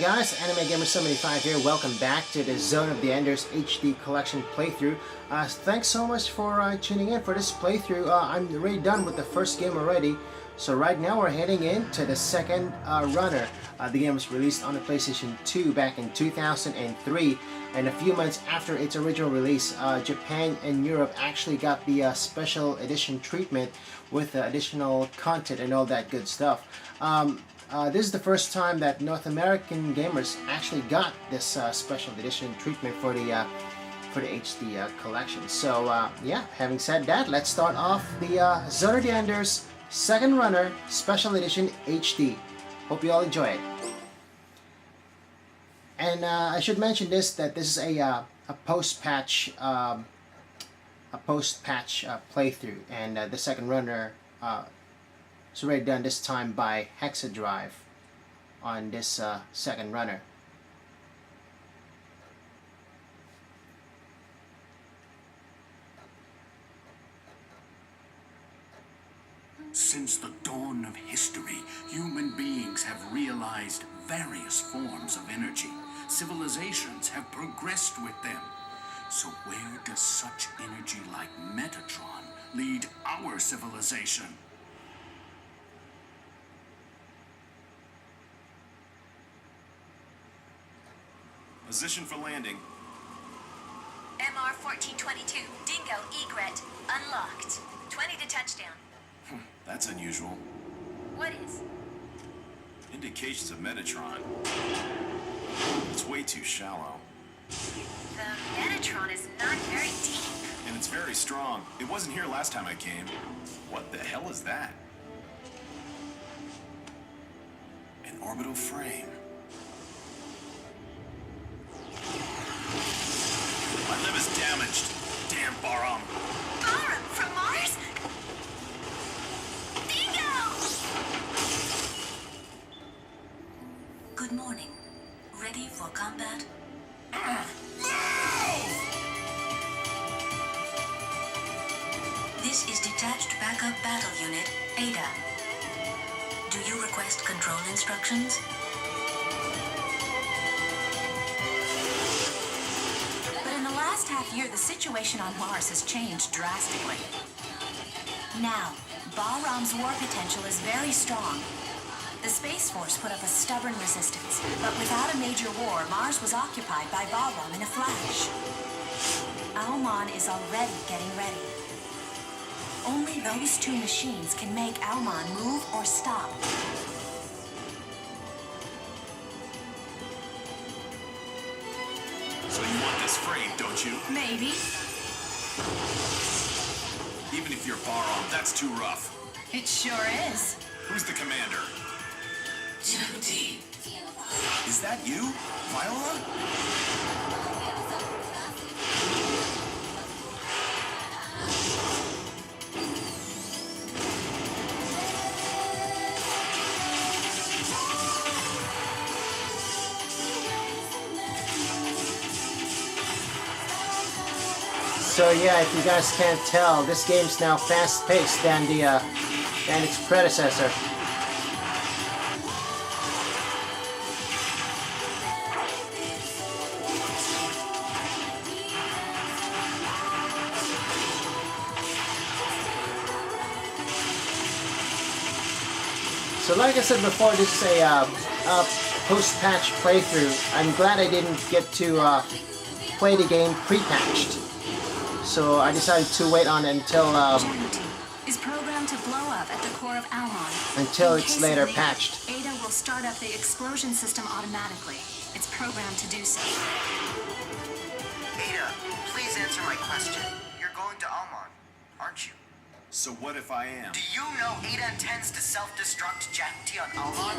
guys, Anime Gamer 75 here. Welcome back to the Zone of the Enders HD Collection playthrough. Thanks so much for tuning in for this playthrough. I'm already done with the first game already. So right now we're heading into the second runner. The game was released on the PlayStation 2 back in 2003. And a few months after its original release, Japan and Europe actually got the special edition treatment with additional content and all that good stuff. This is the first time that North American gamers actually got this special edition treatment for the HD collection. So yeah, having said that, let's start off the Zone of the Enders second runner special edition HD. Hope you all enjoy it. And I should mention that this is a post-patch playthrough, and the second runner it's already done this time by Hexa drive on this second runner. Since the dawn of history, human beings have realized various forms of energy. Civilizations have progressed with them. So where does such energy like Metatron lead our civilization? Position for landing. MR 1422, Dingo Egret, unlocked. 20 to touchdown. That's unusual. What is? Indications of Metatron. It's way too shallow. The Metatron is not very deep. And it's very strong. It wasn't here last time I came. What the hell is that? An orbital frame. My lib is damaged. Damn Barum. Barum from Mars? Bingo! Good morning. Ready for combat? This is Detached Backup Battle Unit, Ada. Do you request control instructions? But in the last half year, the situation on Mars has changed drastically. Now, Barum's war potential is very strong. The Space Force put up a stubborn resistance, but without a major war, Mars was occupied by Barum in a flash. Almon is already getting ready. Only those two machines can make Almon move or stop. So you want this frame, don't you? Maybe. Even if you're Barum, that's too rough. It sure is. Who's the commander? Duty. Is that you, Viola? So yeah, if you guys can't tell, this game's now fast-paced than its predecessor. So like I said before, this is a post-patch playthrough. I'm glad I didn't get to play the game pre-patched. So I decided to wait on until is programmed to blow up at the core of Almon. until it's later patched. Ada will start up the explosion system automatically. It's programmed to do so. Ada, please answer my question. You're going to Almon, aren't you? So what if I am? Do you know Ada intends to self-destruct Jackie on Almon?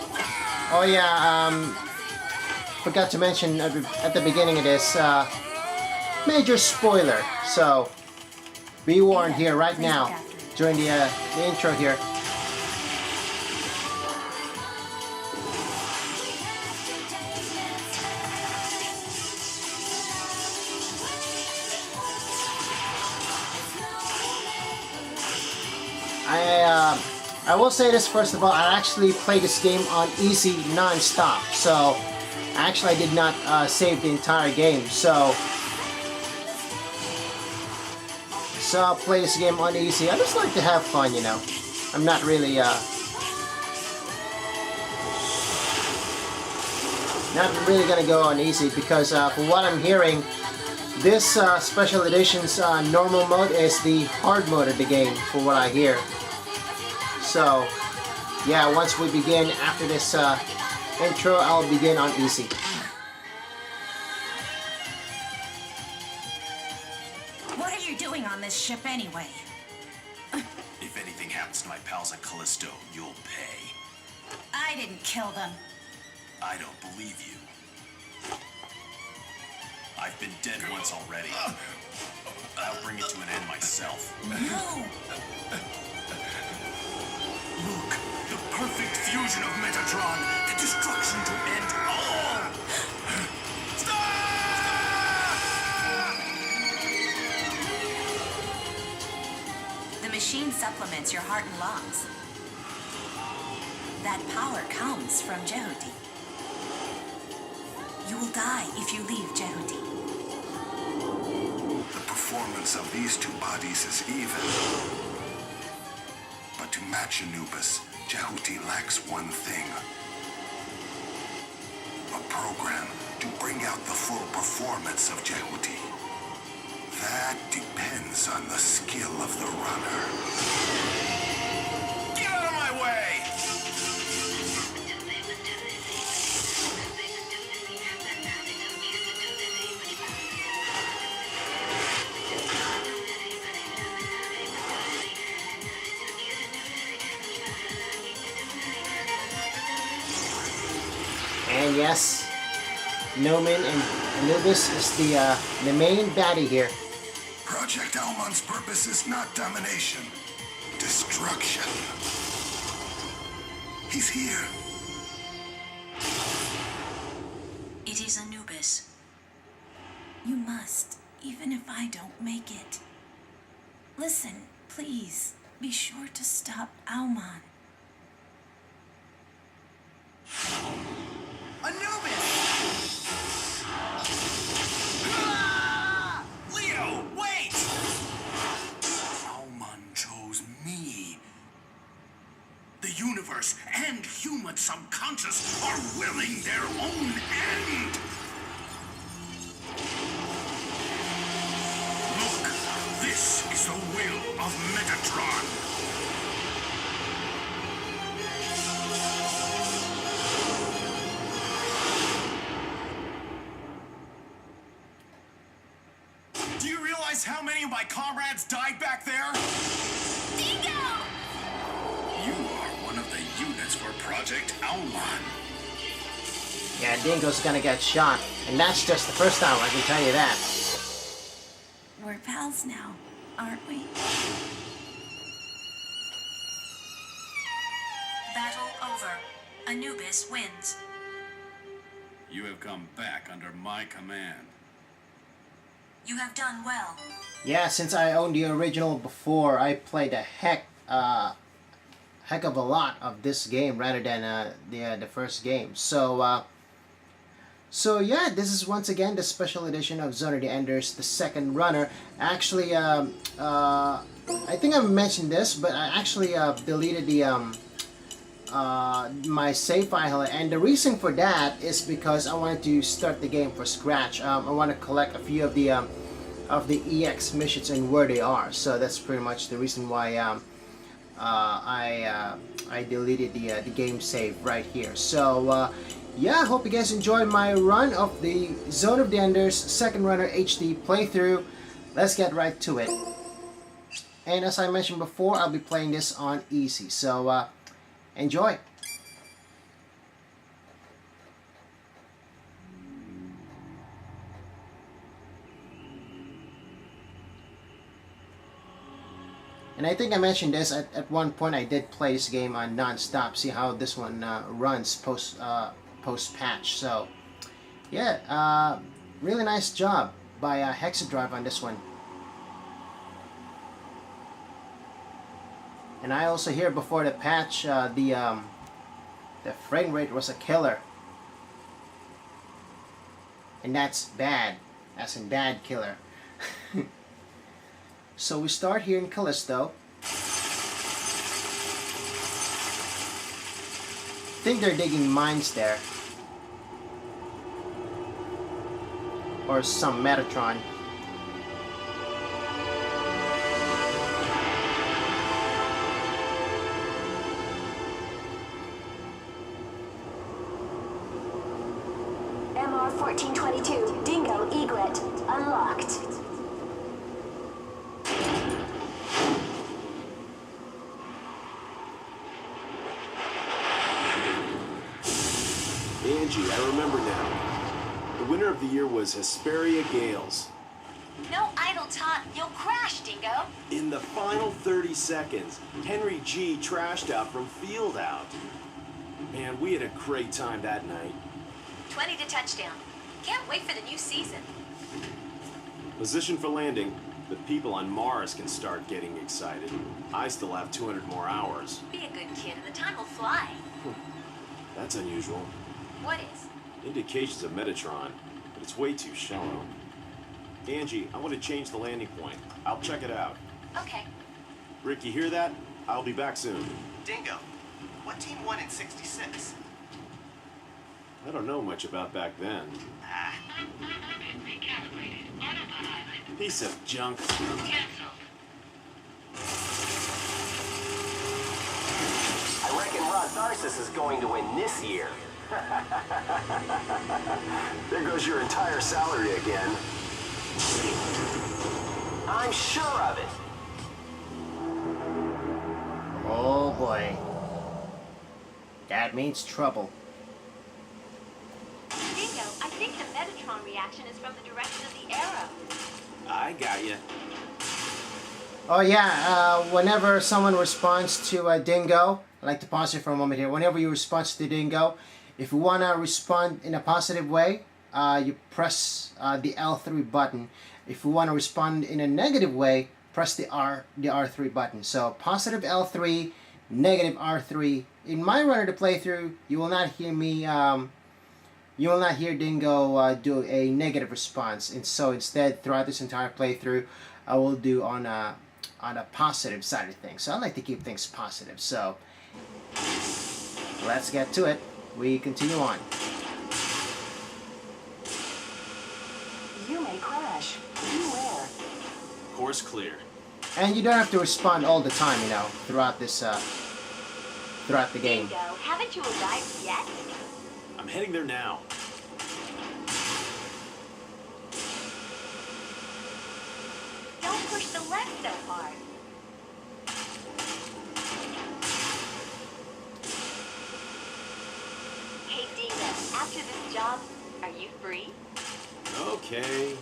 Oh yeah, forgot to mention at the beginning of this, major spoiler. So be warned here right now during the intro here. I will say this first of all, I actually play this game on easy non-stop, so Actually, I did not save the entire game, so I'll play this game on easy. I just like to have fun, you know. I'm not really gonna go on easy because from what I'm hearing, this special edition's normal mode is the hard mode of the game, from what I hear. So yeah, once we begin after this intro, I'll begin on easy. What are you doing on this ship anyway? If anything happens to my pals at Callisto, you'll pay. I didn't kill them. I don't believe you. I've been dead once already. I'll bring it to an end myself. No! Look, the perfect fusion of Metatron, the destruction to end all! The machine supplements your heart and lungs. That power comes from Jehuti. You will die if you leave Jehuti. The performance of these two bodies is even. But to match Anubis, Jehuti lacks one thing. A program to bring out the full performance of Jehuti. That depends on the skill of the runner. Get out of my way! And yes, Nomen and Anubis is the main baddie here. Project Almon's purpose is not domination, destruction. He's here. It is Anubis. You must, even if I don't make it. Listen, please, be sure to stop Almon. Anubis! Leo, wait! Almon chose me. The universe and human subconscious are willing their own end. Look, this is the will of Metatron. Do you realize how many of my comrades died back there? Dingo! You are one of the units for Project Almon. Yeah, Dingo's gonna get shot, and that's just the first time, I can tell you that. We're pals now, aren't we? Battle over. Anubis wins. You have come back under my command. You have done well. Yeah, since I owned the original before, I played a heck of a lot of this game rather than the first game. So yeah, this is once again the special edition of Zone of the Enders, the second runner. Actually, I think I mentioned this, but I actually deleted the my save file, and the reason for that is because I wanted to start the game from scratch. I want to collect a few of the EX missions and where they are. So that's pretty much the reason why I deleted the game save right here. So yeah, hope you guys enjoyed my run of the Zone of the Enders second runner HD playthrough. Let's get right to it. And as I mentioned before, I'll be playing this on easy. So enjoy. And I think I mentioned this at one point. I did play this game on non-stop. See how this one runs post patch. So yeah, really nice job by Hexa Drive on this one. And I also hear before the patch the frame rate was a killer. And that's bad, as in bad killer. So we start here in Callisto. I think they're digging mines there. Or some Metatron. MR-1422, Dingo Egret, unlocked. Angie, I remember now. The winner of the year was Hesperia Gales. No idle talk. You'll crash, Dingo. In the final 30 seconds, Henry G trashed out from field out. Man, we had a great time that night. 20 to touchdown. Can't wait for the new season. Position for landing. The people on Mars can start getting excited. I still have 200 more hours. Be a good kid and the time will fly. That's unusual. What is? Indications of Metatron, but it's way too shallow. Angie, I want to change the landing point. I'll check it out. Okay. Rick, you hear that? I'll be back soon. Dingo, what team won in 66? I don't know much about back then. Piece of junk. I reckon Rod Narcissus is going to win this year. There goes your entire salary again. I'm sure of it. Oh boy. That means trouble. Dingo, I think the Metatron reaction is from the direction of the arrow. I got you. Oh yeah, whenever someone responds to Dingo, I'd like to pause here for a moment here. Whenever you respond to Dingo, if you want to respond in a positive way, you press the L3 button. If you want to respond in a negative way, press the R3 button. So positive L3, negative R3. In my run of the playthrough, you will not hear me. You will not hear Dingo do a negative response, and so instead, throughout this entire playthrough, I will do on a positive side of things. So I like to keep things positive. So let's get to it. We continue on. You may crash. Beware. Course clear. And you don't have to respond all the time, you know, throughout this throughout the game. Dingo, haven't you arrived yet? I'm heading there now. Don't push the left so hard. Hey, Dingo, after this job, are you free? Okay.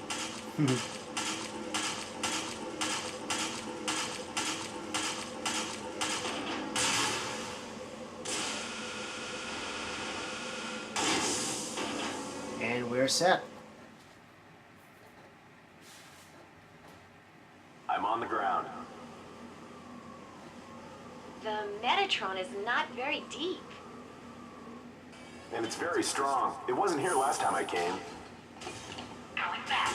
And we're set. I'm on the ground. The Metatron is not very deep. And it's very strong. It wasn't here last time I came. Going back.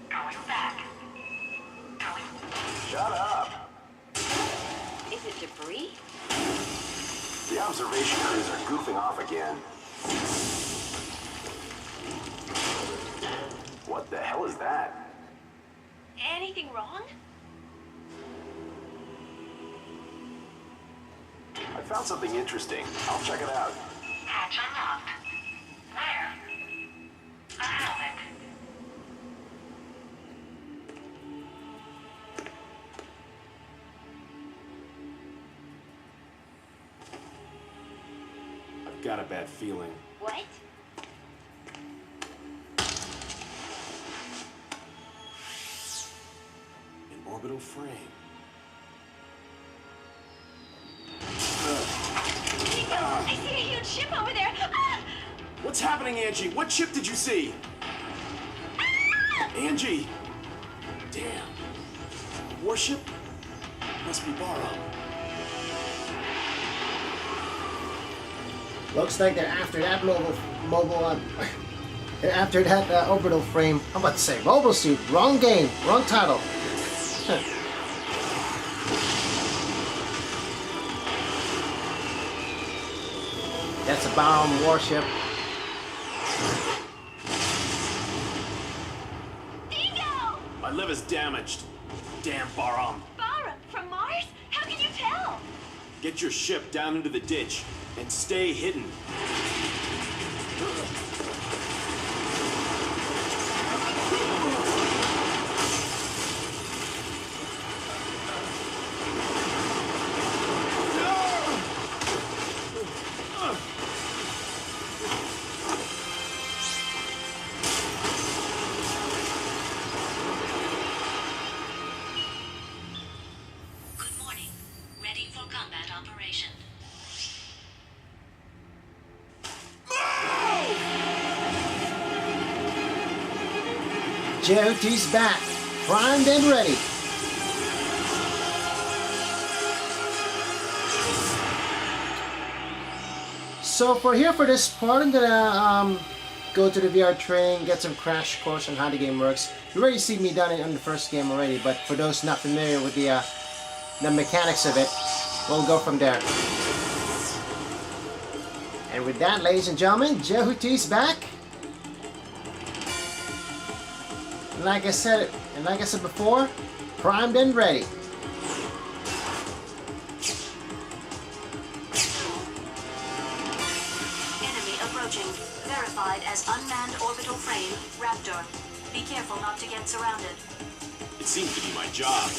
Going back. Going. Shut up. Is it debris? The observation crews are goofing off again. What the hell is that? Anything wrong? I found something interesting. I'll check it out. Hatch unlocked. Where? A helmet. I've got a bad feeling. What? An orbital frame. Dingo, I see a huge ship over there. Ah! What's happening, Angie? What ship did you see? Angie! Damn. Warship? Must be Barrow. Looks like they're after that And after that orbital frame, I'm about to say mobile suit. Wrong game, wrong title. That's a Baron warship. Dingo! My liver's damaged. Damn Baram. Bara, from Mars? How can you tell? Get your ship down into the ditch and stay hidden. Good morning. Ready for combat operation. JOT's back, primed and ready. So for this part, I'm gonna go to the VR training, get some crash course on how the game works. You already see me done it on the first game already, but for those not familiar with the mechanics of it, we'll go from there. And with that, ladies and gentlemen, JOT's back. And like I said before, primed and ready. Enemy approaching. Verified as unmanned orbital frame, Raptor. Be careful not to get surrounded. It seems to be my job.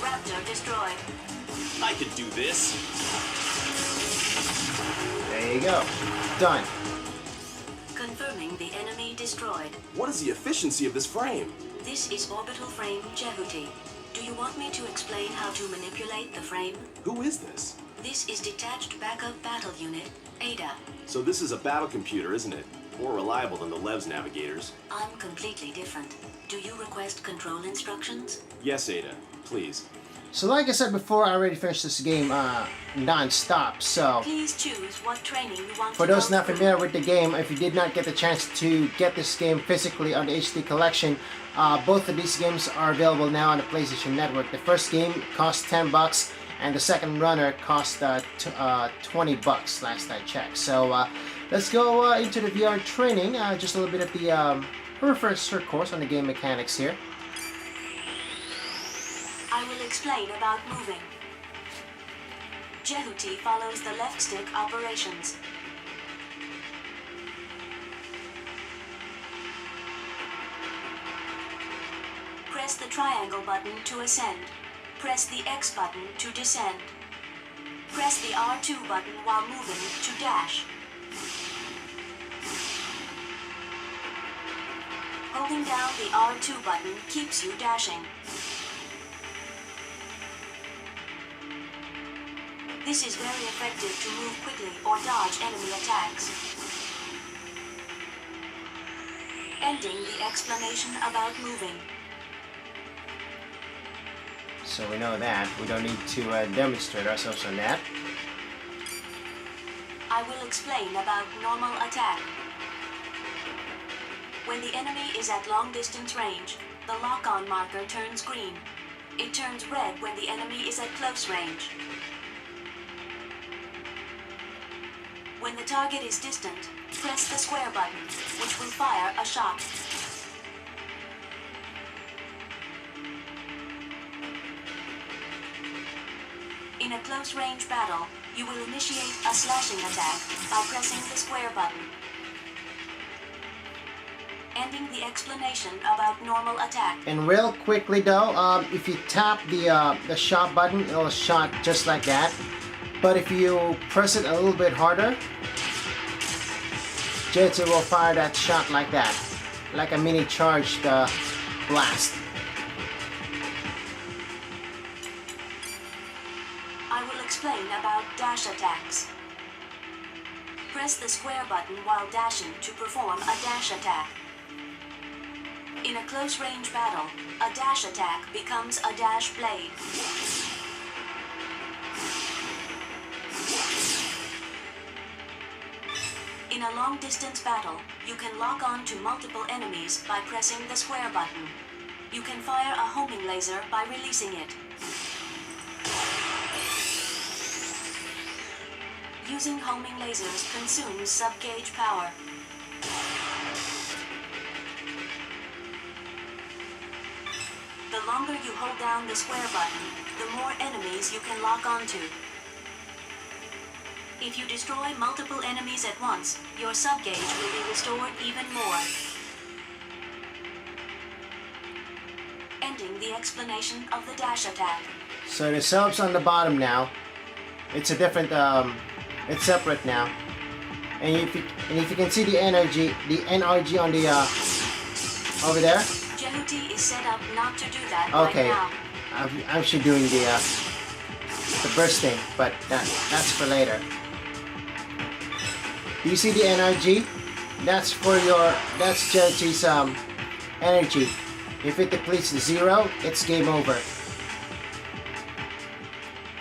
Raptor destroyed. I could do this. There you go. Done. Confirming the enemy destroyed. What is the efficiency of this frame? This is orbital frame Jehuti. Do you want me to explain how to manipulate the frame? Who is this? This is Detached Backup Battle Unit, ADA. So this is a battle computer, isn't it? More reliable than the Lev's navigators. I'm completely different. Do you request control instructions? Yes, Ada. Please. So like I said before, I already finished this game non-stop, so Please choose what training you want for to those go not through. familiar with the game, if you did not get the chance to get this game physically on the HD collection, both of these games are available now on the PlayStation Network. The first game cost $10 and the second runner cost $20 last I checked. So let's go into the VR training, just a little bit of the refresher course on the game mechanics here. I will explain about moving. Jehuti follows the left stick operations. Press the triangle button to ascend. Press the X button to descend. Press the R2 button while moving to dash. Holding down the R2 button keeps you dashing. This is very effective to move quickly or dodge enemy attacks. Ending the explanation about moving. So we know that. We don't need to demonstrate ourselves on that. I will explain about normal attack. When the enemy is at long distance range, the lock-on marker turns green. It turns red when the enemy is at close range. When the target is distant, press the square button, which will fire a shot. In a close-range battle, you will initiate a slashing attack by pressing the square button. Ending the explanation about normal attack. And real quickly though, if you tap the shot button, it'll shot just like that. But if you press it a little bit harder, JT will fire that shot like that, like a mini charged blast. I will explain about dash attacks. Press the square button while dashing to perform a dash attack. In a close-range battle, a dash attack becomes a dash blade. In a long-distance battle, you can lock on to multiple enemies by pressing the square button. You can fire a homing laser by releasing it. Using homing lasers consumes sub-gauge power. The longer you hold down the square button, the more enemies you can lock onto. If you destroy multiple enemies at once, your sub-gauge will be restored even more. Ending the explanation of the dash attack. So the subs on the bottom now. It's a different, it's separate now. And if you can see the NRG on the, over there. Jehuti is set up not to do that Okay. right now. I'm actually doing the bursting, but that's for later. Do you see the NRG? That's Jehuti's energy. If it depletes to 0, it's game over.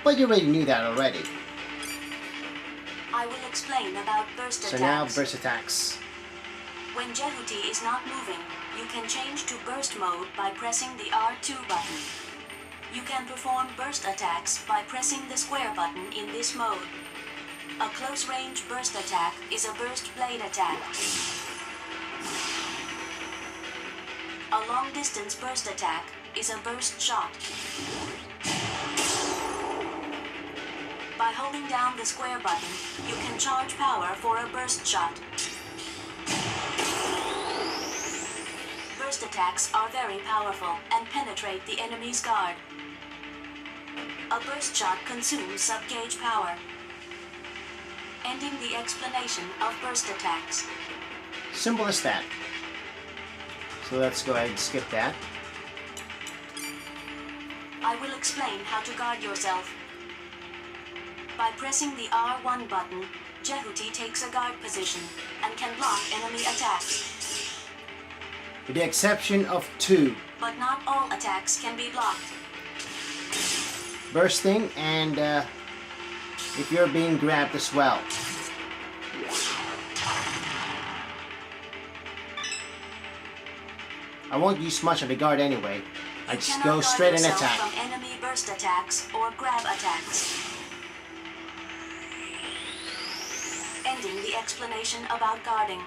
But you already knew that already. I will explain about burst attacks. So now burst attacks. When Jehuti is not moving, you can change to burst mode by pressing the R2 button. You can perform burst attacks by pressing the square button in this mode. A close-range burst attack is a burst blade attack. A long-distance burst attack is a burst shot. By holding down the square button, you can charge power for a burst shot. Burst attacks are very powerful and penetrate the enemy's guard. A burst shot consumes sub-gauge power. Ending the explanation of burst attacks. Simple as that. So let's go ahead and skip that. I will explain how to guard yourself. By pressing the R1 button, Jehuti takes a guard position and can block enemy attacks. With the exception of 2. But not all attacks can be blocked. Bursting and if you're being grabbed as well. I won't use much of the guard anyway. I just go straight in attack. From enemy burst attacks or grab attacks. Ending the explanation about guarding.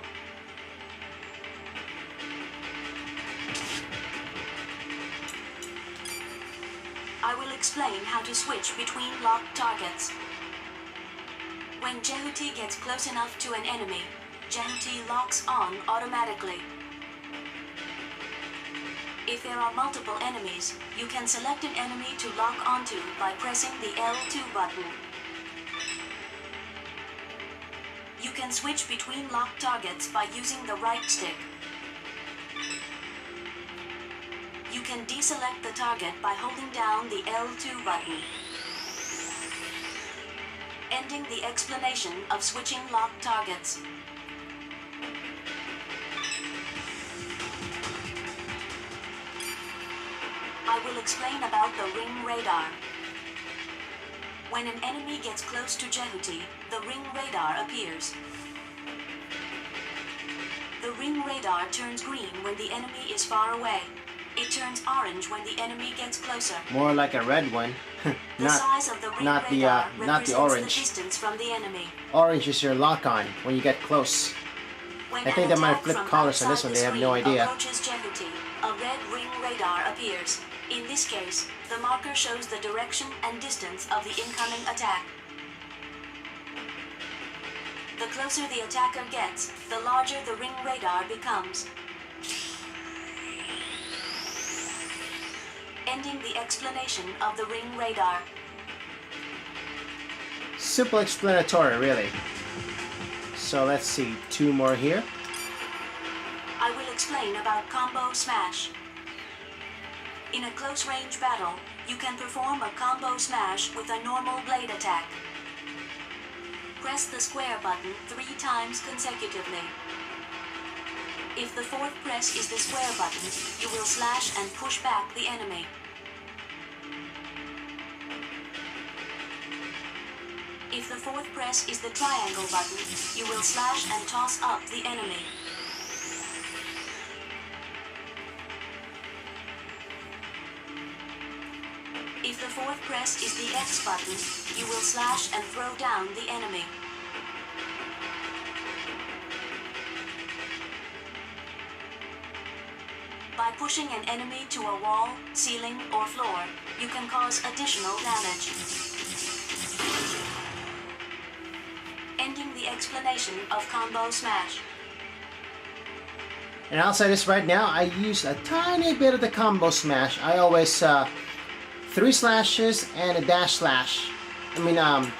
I will explain how to switch between locked targets. When Jehuti gets close enough to an enemy, Jehuti locks on automatically. If there are multiple enemies, you can select an enemy to lock onto by pressing the L2 button. You can switch between locked targets by using the right stick. You can deselect the target by holding down the L2 button. Ending the explanation of switching locked targets. I will explain about the ring radar. When an enemy gets close to Jehuti, the ring radar appears. The ring radar turns green when the enemy is far away. It turns orange when the enemy gets closer. More like a red one. The size of the ring not radar the orange. the distance from the enemy. Orange is your lock on when you get close. When I think an they might attack flip from colors on this outside one, the they have no screen idea. approaches Jehuti, a red ring radar appears. In this case, the marker shows the direction and distance of the incoming attack. The closer the attacker gets, the larger the ring radar becomes. Ending the explanation of the ring radar. Simple explanatory, really. So let's see, 2 more here. I will explain about combo smash. In a close-range battle, you can perform a combo smash with a normal blade attack. Press the square button 3 times consecutively. If the 4th press is the square button, you will slash and push back the enemy. If the fourth press is the triangle button, you will slash and toss up the enemy. If the fourth press is the X button, you will slash and throw down the enemy. By pushing an enemy to a wall, ceiling, or floor, you can cause additional damage. Ending the explanation of Combo Smash. And I'll say this right now, I use a tiny bit of the combo smash. I always 3 slashes and a dash slash.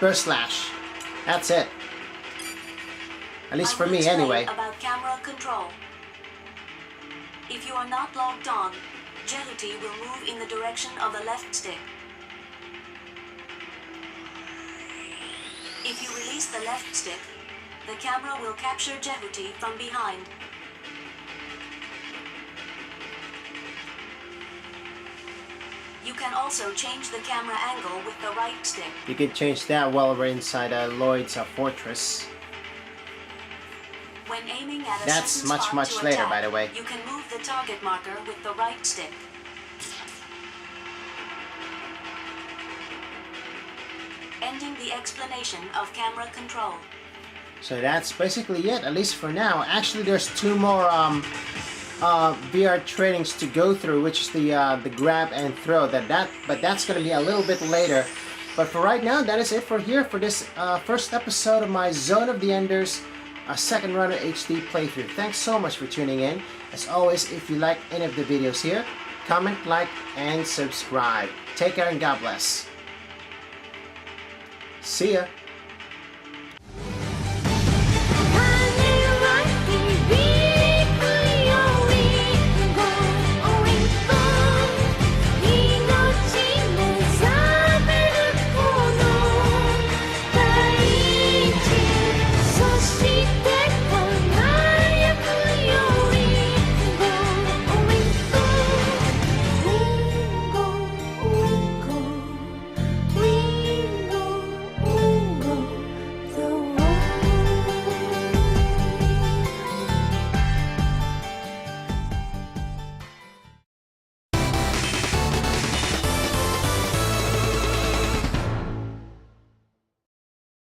Burst slash. That's it. At least for me anyway. About camera control. If you are not locked on, Jehuti will move in the direction of the left stick. If you release the left stick, the camera will capture Jehuti from behind. You can also change the camera angle with the right stick. You can change that while we're inside Lloyd's fortress. When aiming at a That's certain much spot to later, attack, by the way. you can move the target marker with the right stick. Ending the explanation of camera control. So that's basically it, at least for now. Actually, there's 2 more VR trainings to go through, which is the grab and throw. But that's gonna be a little bit later. But for right now, that is it for this first episode of my Zone of the Enders Second Runner HD playthrough. Thanks so much for tuning in. As always, if you like any of the videos here, comment, like, and subscribe. Take care and God bless. See ya.